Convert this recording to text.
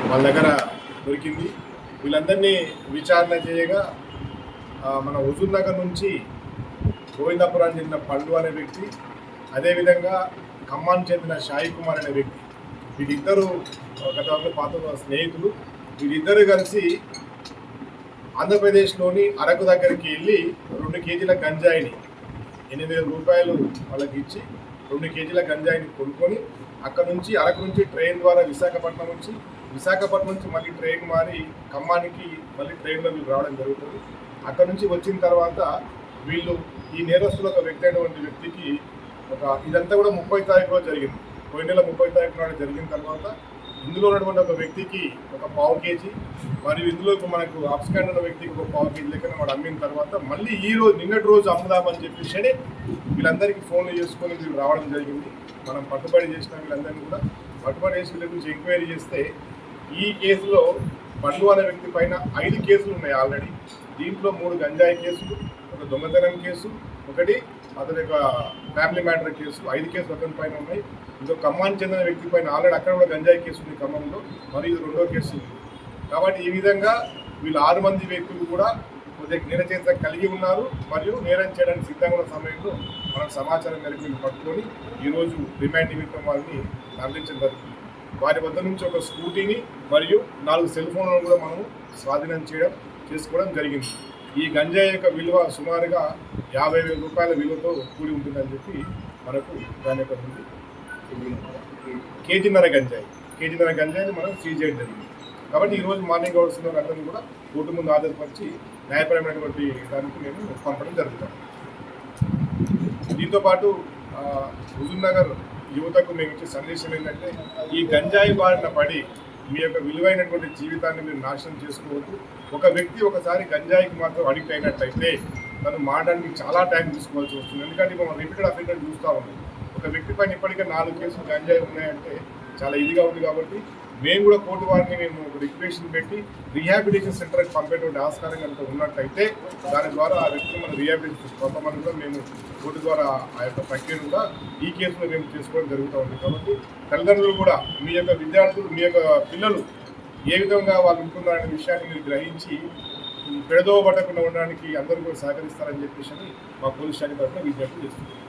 వాళ్ళ దగ్గర దొరికింది. వీళ్ళందరినీ విచారణ చేయగా మన హుజూర్ నగర్ నుంచి గోవిందాపురానికి చెందిన పండు అనే వ్యక్తి, అదేవిధంగా ఖమ్మానికి చెందిన సాయి కుమార్ అనే వ్యక్తి, వీళ్ళిద్దరూ గతంలో పాత స్నేహితులు. వీళ్ళిద్దరూ కలిసి ఆంధ్రప్రదేశ్లోని అరకు దగ్గరికి వెళ్ళి 2 కేజీల గంజాయిని 8,000 రూపాయలు వాళ్ళకి ఇచ్చి 2 కేజీల గంజాయిని కొనుక్కొని అక్కడ నుంచి అరకు నుంచి ట్రైన్ ద్వారా విశాఖపట్నం నుంచి మళ్ళీ ట్రైన్ మారి ఖమ్మానికి మళ్ళీ ట్రైన్లో వీళ్ళు రావడం జరుగుతుంది. అక్కడ నుంచి వచ్చిన తర్వాత వీళ్ళు ఈ నేరస్తులు ఒక వ్యక్తి అయినటువంటి వ్యక్తికి ఇదంతా కూడా 30 తారీఖులో జరిగింది. పోయిన నెల 30 తారీఖు నాడు జరిగిన తర్వాత ఇందులో ఉన్నటువంటి ఒక వ్యక్తికి ఒక 1/2 కేజీ, మరియు ఇందులో మనకు అప్స్కాండ్ ఉన్న వ్యక్తికి ఒక 1/2 కేజీ లెక్కన వాడు అమ్మిన తర్వాత మళ్ళీ నిన్నటి రోజు అమ్ముదామని చెప్పేసి వీళ్ళందరికీ ఫోన్లు చేసుకొని వీళ్ళు రావడం జరిగింది. మనం పట్టుబడి చేసిన వీళ్ళందరినీ కూడా పట్టుబడి చేసి వీళ్ళ గురించి ఎంక్వైరీ చేస్తే ఈ కేసులో పండు అనే వ్యక్తి పైన 5 కేసులు ఉన్నాయి ఆల్రెడీ. దీంట్లో 3 గంజాయి కేసులు, ఒక దొంగతనం కేసు, ఒకటి అతని యొక్క ఫ్యామిలీ మ్యాటర్ కేసు, 5 కేసులు అతని పైన ఉన్నాయి. ఇంకో ఖమ్మానికి చెందిన వ్యక్తి పైన ఆల్రెడీ అక్కడ కూడా గంజాయి కేసు ఉంది ఖమ్మంలో, మరియు ఇది 2వ కేసు ఉంది. కాబట్టి ఈ విధంగా వీళ్ళు 6 మంది వ్యక్తులు కూడా కొద్దిగా నేరచేత కలిగి ఉన్నారు, మరియు నేరం చేయడానికి సిద్ధంగా ఉన్న సమయంలో మనం సమాచారం మేరకు వీళ్ళు పట్టుకొని ఈరోజు రిమాండ్ నిమిత్తం వారిని తరలించడం జరుగుతుంది. వారి వద్ద నుంచి ఒక స్కూటీని మరియు 4 సెల్ ఫోన్లను కూడా మనము స్వాధీనం చేసుకోవడం జరిగింది. ఈ గంజాయి యొక్క విలువ సుమారుగా 50,000 రూపాయల విలువతో కూడి ఉంటుందని చెప్పి మనకు దాని యొక్క కేజీన్నర గంజాయిని మనం సీజ్ చేయడం జరిగింది. కాబట్టి ఈరోజు మార్నింగ్ అవర్స్ అందరినీ కూడా కోర్టు ముందు ఆధారపరిచి న్యాయపరమైనటువంటి దానికి మేము పంపడం జరుగుతాం. దీంతోపాటు హుజూర్ నగర్ యువతకు మేము ఇచ్చే సందేశం ఏంటంటే, ఈ గంజాయి బారిన పడి మీ యొక్క విలువైనటువంటి జీవితాన్ని మీరు నాశనం చేసుకోవద్దు. ఒక వ్యక్తి ఒకసారి గంజాయికి మాత్రం అడిక్ట్ అయినట్లయితే తను మారడానికి చాలా టైం తీసుకోవాల్సి వస్తుంది. ఎందుకంటే మనం రిపీటెడ్ అఫెండర్ చూస్తూ ఉన్నాం. ఒక వ్యక్తి పైన ఇప్పటికే 4 కేసులు గంజాయి ఉన్నాయంటే చాలా ఇదిగా ఉంది. కాబట్టి మేము కూడా కోర్టు వారిని మేము ఒక రిక్వెస్ట్ పెట్టి రీహాబిలిటేషన్ సెంటర్కి పంపేటువంటి ఆస్కారం కనుక ఉన్నట్టయితే దాని ద్వారా ఆ వ్యక్తిని మనం రీహాబిలిటేషన్ పంపమని కూడా మేము కోర్టు ద్వారా ఆ యొక్క ప్రక్రియను కూడా ఈ కేసులో మేము చేసుకోవడం జరుగుతూ ఉంది. కాబట్టి తల్లిదండ్రులు కూడా మీ యొక్క విద్యార్థులు, మీ యొక్క పిల్లలు ఏ విధంగా వాళ్ళు ఉంటున్నారనే విషయాన్ని మీరు గ్రహించి పెడదోవ పట్టకుండా ఉండడానికి అందరూ కూడా సహకరిస్తారని చెప్పేసి మా పోలీస్ శాఖ తరఫున విజ్ఞప్తి చేస్తున్నారు.